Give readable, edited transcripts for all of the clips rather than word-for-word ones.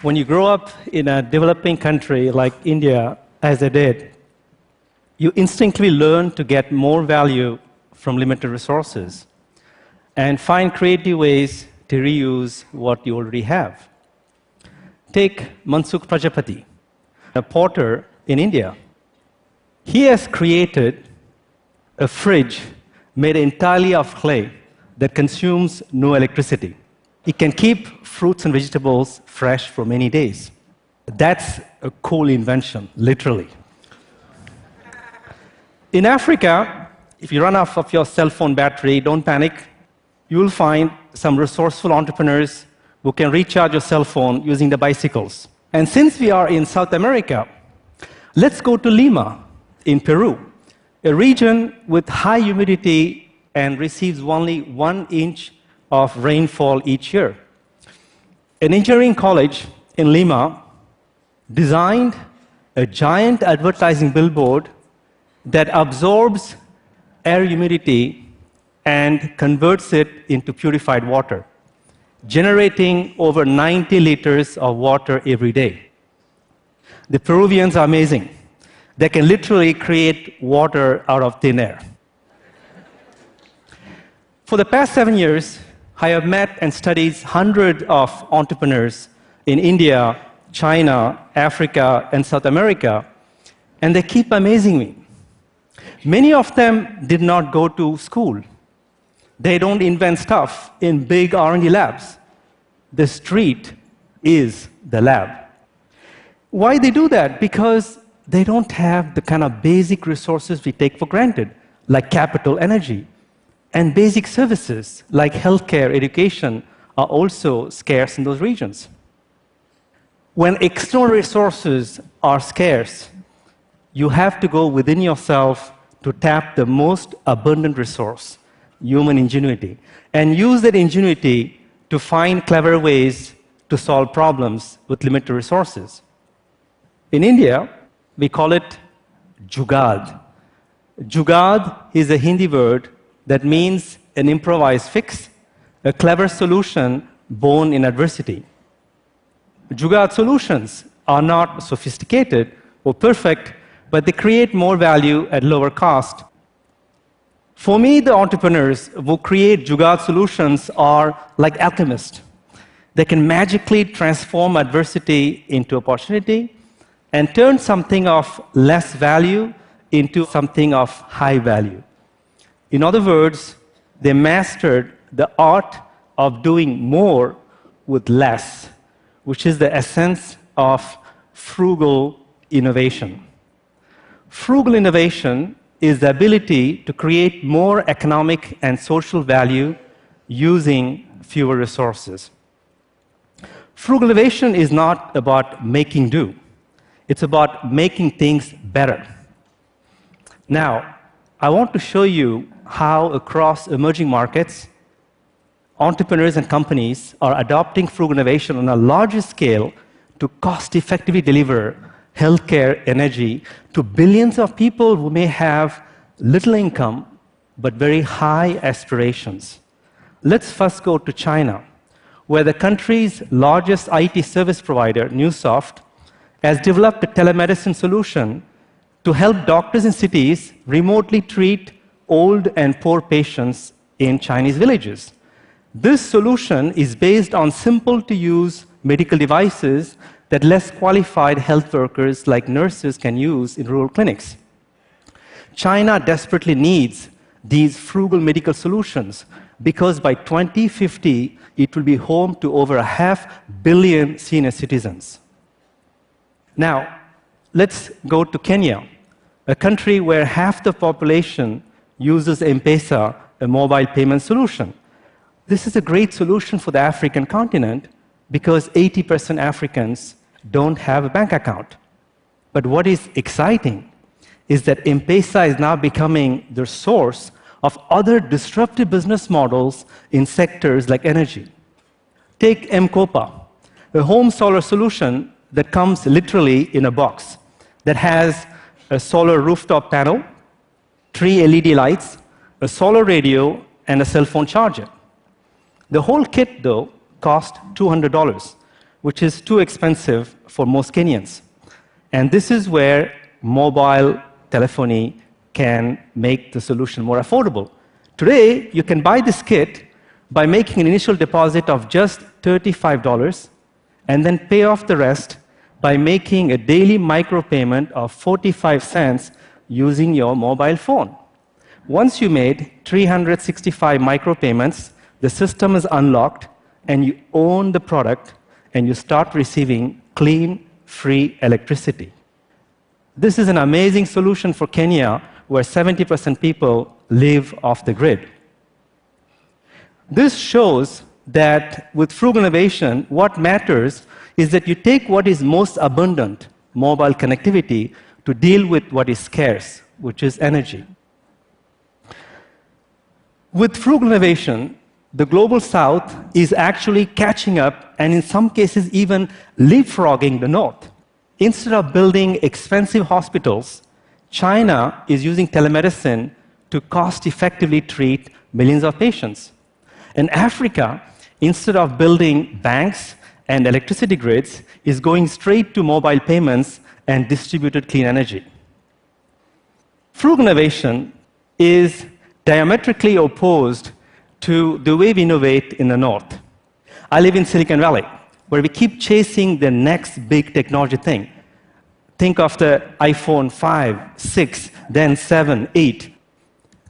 When you grow up in a developing country like India, as I did, you instinctively learn to get more value from limited resources and find creative ways to reuse what you already have. Take Mansukh Prajapati, a potter in India. He has created a fridge made entirely of clay that consumes no electricity. It can keep fruits and vegetables fresh for many days. That's a cool invention, literally. In Africa, if you run off of your cell phone battery, don't panic. You will find some resourceful entrepreneurs who can recharge your cell phone using the bicycles. And since we are in South America, let's go to Lima in Peru, a region with high humidity and receives only 1 inch of rainfall each year. An engineering college in Lima designed a giant advertising billboard that absorbs air humidity and converts it into purified water, generating over 90 liters of water every day. The Peruvians are amazing. They can literally create water out of thin air. For the past 7 years, I have met and studied hundreds of entrepreneurs in India, China, Africa, and South America, and they keep amazing me. Many of them did not go to school. They don't invent stuff in big R&D labs. The street is the lab. Why they do that? Because they don't have the kind of basic resources we take for granted, like capital, energy. And basic services like healthcare, education are also scarce in those regions. When external resources are scarce, you have to go within yourself to tap the most abundant resource, human ingenuity, and use that ingenuity to find clever ways to solve problems with limited resources. In India, we call it Jugad. Jugad is a Hindi word that means an improvised fix, a clever solution born in adversity. Jugad solutions are not sophisticated or perfect, but they create more value at lower cost. For me, the entrepreneurs who create Jugad solutions are like alchemists. They can magically transform adversity into opportunity and turn something of less value into something of high value. In other words, they mastered the art of doing more with less, which is the essence of frugal innovation. Frugal innovation is the ability to create more economic and social value using fewer resources. Frugal innovation is not about making do. It's about making things better. Now, I want to show you how across emerging markets, entrepreneurs and companies are adopting frugal innovation on a larger scale to cost-effectively deliver healthcare, energy to billions of people who may have little income but very high aspirations. Let's first go to China, where the country's largest IT service provider, Newsoft, has developed a telemedicine solution to help doctors in cities remotely treat old and poor patients in Chinese villages. This solution is based on simple-to-use medical devices that less qualified health workers like nurses can use in rural clinics. China desperately needs these frugal medical solutions because by 2050, it will be home to over 500 million senior citizens. Now, let's go to Kenya, a country where half the population uses M-Pesa, a mobile payment solution. This is a great solution for the African continent because 80% Africans don't have a bank account. But what is exciting is that M-Pesa is now becoming the source of other disruptive business models in sectors like energy. Take M-Kopa, a home solar solution that comes literally in a box that has a solar rooftop panel, 3 LED lights, a solar radio, and a cell phone charger. The whole kit, though, cost $200, which is too expensive for most Kenyans. And this is where mobile telephony can make the solution more affordable. Today, you can buy this kit by making an initial deposit of just $35 and then pay off the rest by making a daily micropayment of 45 cents using your mobile phone. Once you made 365 micropayments, the system is unlocked and you own the product and you start receiving clean, free electricity. This is an amazing solution for Kenya, where 70% people live off the grid. This shows that with frugal innovation, what matters is that you take what is most abundant, mobile connectivity, to deal with what is scarce, which is energy. With frugal innovation, the global south is actually catching up and in some cases even leapfrogging the north. Instead of building expensive hospitals, China is using telemedicine to cost-effectively treat millions of patients. And Africa, instead of building banks and electricity grids, is going straight to mobile payments and distributed clean energy. Frugal innovation is diametrically opposed to the way we innovate in the north. I live in Silicon Valley, where we keep chasing the next big technology thing. Think of the iPhone 5, 6, then 7, 8.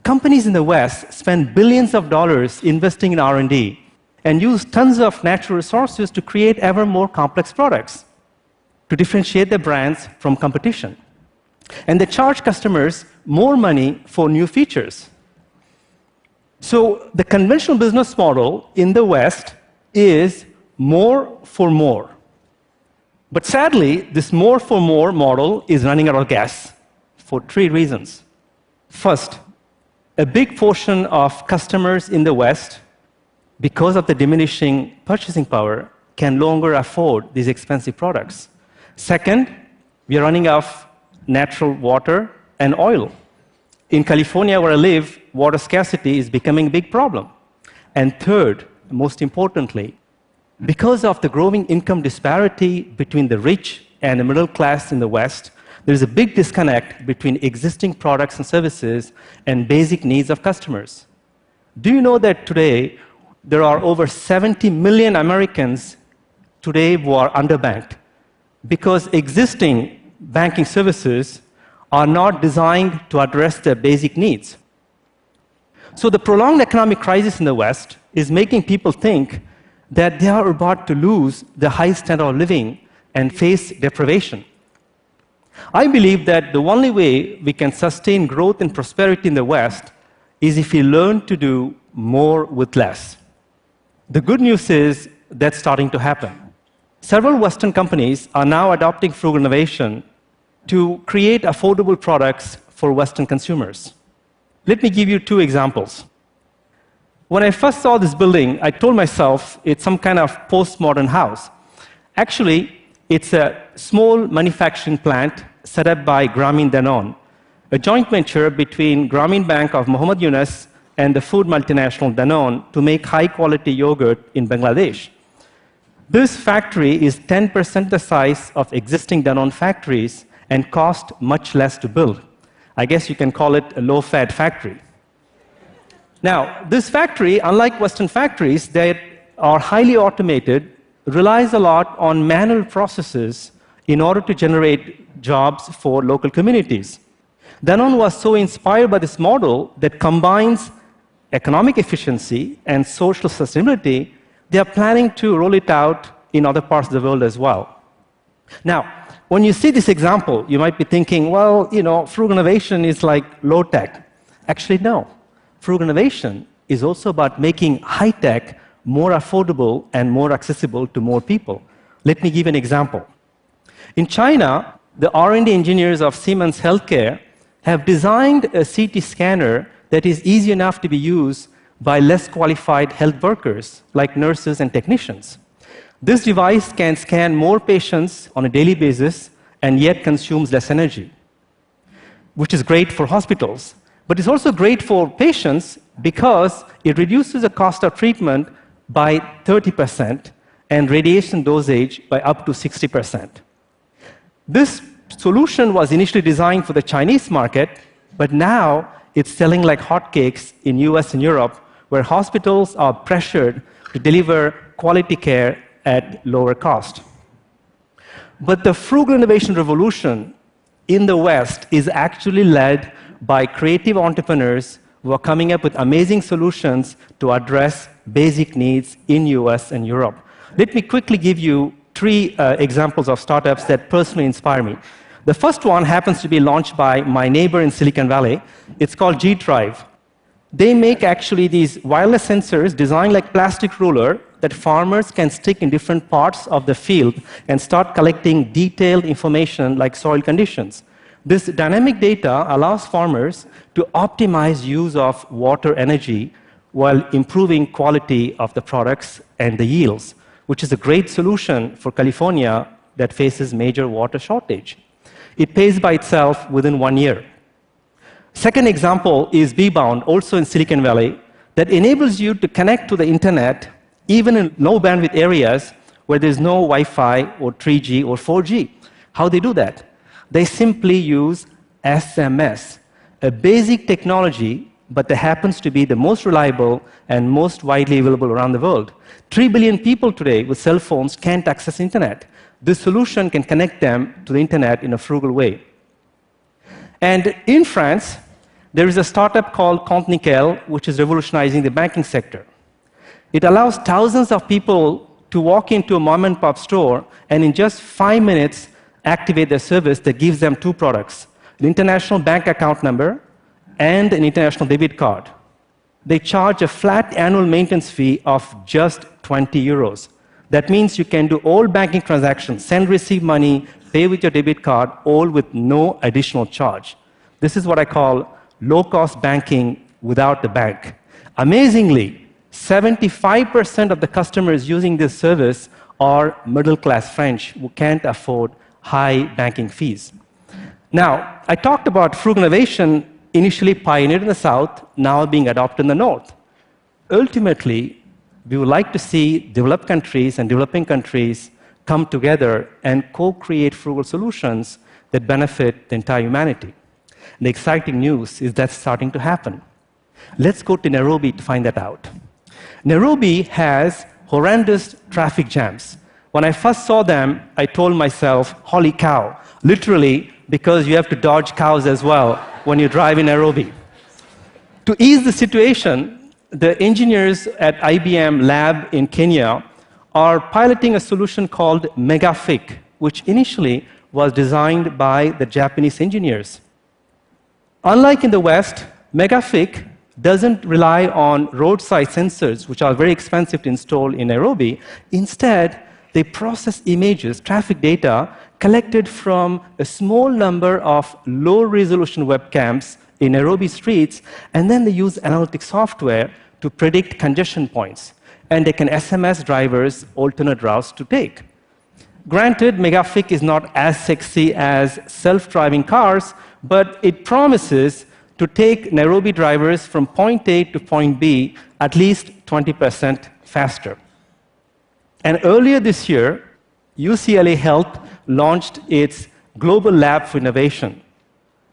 Companies in the West spend billions of dollars investing in R&D and use tons of natural resources to create ever more complex products to differentiate their brands from competition. And they charge customers more money for new features. So the conventional business model in the West is more for more. But sadly, this more for more model is running out of gas for 3 reasons. First, a big portion of customers in the West, because of the diminishing purchasing power, can no longer afford these expensive products. Second, we are running out of natural water and oil. In California, where I live, water scarcity is becoming a big problem. And third, most importantly, because of the growing income disparity between the rich and the middle class in the West, there is a big disconnect between existing products and services and basic needs of customers. Do you know that today there are over 70 million Americans today who are underbanked because existing banking services are not designed to address their basic needs? So the prolonged economic crisis in the West is making people think that they are about to lose the high standard of living and face deprivation. I believe that the only way we can sustain growth and prosperity in the West is if we learn to do more with less. The good news is that's starting to happen. Several Western companies are now adopting frugal innovation to create affordable products for Western consumers. Let me give you 2 examples. When I first saw this building, I told myself it's some kind of postmodern house. Actually, it's a small manufacturing plant set up by Grameen Danone, a joint venture between Grameen Bank of Muhammad Yunus and the food multinational Danone to make high-quality yogurt in Bangladesh. This factory is 10% the size of existing Danone factories and cost much less to build. I guess you can call it a low-fat factory. Now, this factory, unlike Western factories that are highly automated, relies a lot on manual processes in order to generate jobs for local communities. Danone was so inspired by this model that combines economic efficiency and social sustainability. They are planning to roll it out in other parts of the world as well. Now, when you see this example, you might be thinking, well, frugal innovation is like low tech. Actually, no. Frugal innovation is also about making high tech more affordable and more accessible to more people. Let me give an example. In China, the R&D engineers of Siemens Healthcare have designed a CT scanner that is easy enough to be used by less qualified health workers, like nurses and technicians. This device can scan more patients on a daily basis and yet consumes less energy, which is great for hospitals. But it's also great for patients because it reduces the cost of treatment by 30%, and radiation dosage by up to 60%. This solution was initially designed for the Chinese market, but now it's selling like hotcakes in US and Europe, where hospitals are pressured to deliver quality care at lower cost. But the frugal innovation revolution in the West is actually led by creative entrepreneurs who are coming up with amazing solutions to address basic needs in US and Europe. Let me quickly give you three examples of startups that personally inspire me. The first one happens to be launched by my neighbor in Silicon Valley. It's called G-Drive. They make actually these wireless sensors designed like plastic ruler that farmers can stick in different parts of the field and start collecting detailed information like soil conditions. This dynamic data allows farmers to optimize use of water energy while improving quality of the products and the yields, which is a great solution for California that faces major water shortage. It pays by itself within 1 year. Second example is B-Bound, also in Silicon Valley, that enables you to connect to the internet even in low bandwidth areas where there's no Wi-Fi or 3G or 4G. How they do that? They simply use SMS, a basic technology, but that happens to be the most reliable and most widely available around the world. 3 billion people today with cell phones can't access internet. This solution can connect them to the internet in a frugal way. And in France, there is a startup called Compte Nickel, which is revolutionizing the banking sector. It allows thousands of people to walk into a mom-and-pop store and in just 5 minutes activate their service that gives them two products, an international bank account number and an international debit card. They charge a flat annual maintenance fee of just 20 euros. That means you can do all banking transactions, send, receive money, pay with your debit card, all with no additional charge. This is what I call low-cost banking without the bank. Amazingly, 75% of the customers using this service are middle-class French who can't afford high banking fees. Now, I talked about frugal innovation initially pioneered in the South, now being adopted in the North. Ultimately, we would like to see developed countries and developing countries come together and co-create frugal solutions that benefit the entire humanity. The exciting news is that's starting to happen. Let's go to Nairobi to find that out. Nairobi has horrendous traffic jams. When I first saw them, I told myself, holy cow, literally, because you have to dodge cows as well when you drive in Nairobi. To ease the situation, the engineers at IBM lab in Kenya are piloting a solution called MegaFIC, which initially was designed by the Japanese engineers. Unlike in the West, MegaFIC doesn't rely on roadside sensors, which are very expensive to install in Nairobi. Instead, they process images, traffic data, collected from a small number of low-resolution webcams in Nairobi streets, and then they use analytic software to predict congestion points. And they can SMS drivers alternate routes to take. Granted, MegaFIC is not as sexy as self-driving cars, but it promises to take Nairobi drivers from point A to point B at least 20% faster. And earlier this year, UCLA Health launched its Global Lab for Innovation,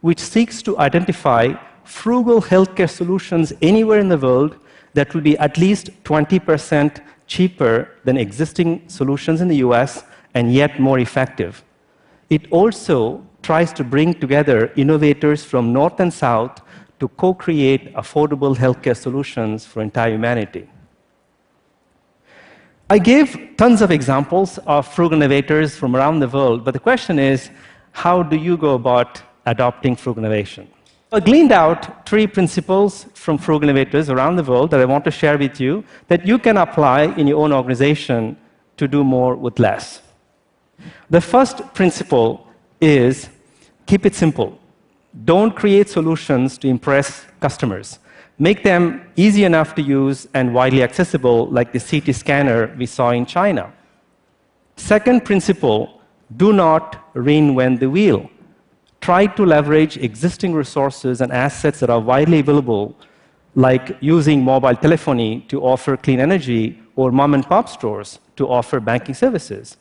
which seeks to identify frugal healthcare solutions anywhere in the world that will be at least 20% cheaper than existing solutions in the US and yet more effective. It also tries to bring together innovators from North and South to co-create affordable healthcare solutions for entire humanity. I gave tons of examples of frugal innovators from around the world, but the question is, how do you go about adopting frugal innovation? I gleaned out 3 principles from frugal innovators around the world that I want to share with you that you can apply in your own organization to do more with less. The first principle is keep it simple. Don't create solutions to impress customers. Make them easy enough to use and widely accessible, like the CT scanner we saw in China. Second principle, do not reinvent the wheel. Try to leverage existing resources and assets that are widely available, like using mobile telephony to offer clean energy or mom-and-pop stores to offer banking services.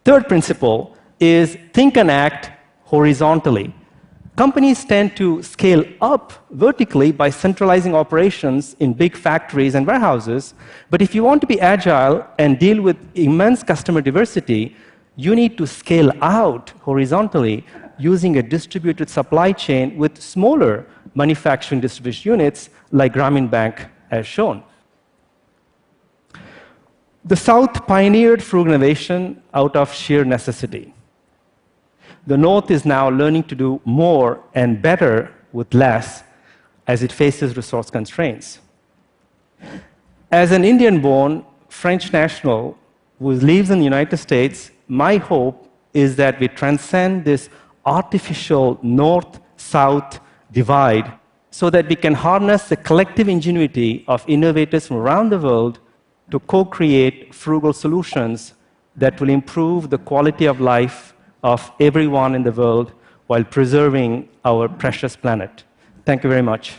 Third principle is think and act horizontally. Companies tend to scale up vertically by centralizing operations in big factories and warehouses, but if you want to be agile and deal with immense customer diversity, you need to scale out horizontally using a distributed supply chain with smaller manufacturing distribution units like Grameen Bank as shown. The South pioneered frugal innovation out of sheer necessity. The North is now learning to do more and better with less as it faces resource constraints. As an Indian-born French national who lives in the United States, my hope is that we transcend this artificial North-South divide so that we can harness the collective ingenuity of innovators from around the world to co-create frugal solutions that will improve the quality of life of everyone in the world while preserving our precious planet. Thank you very much.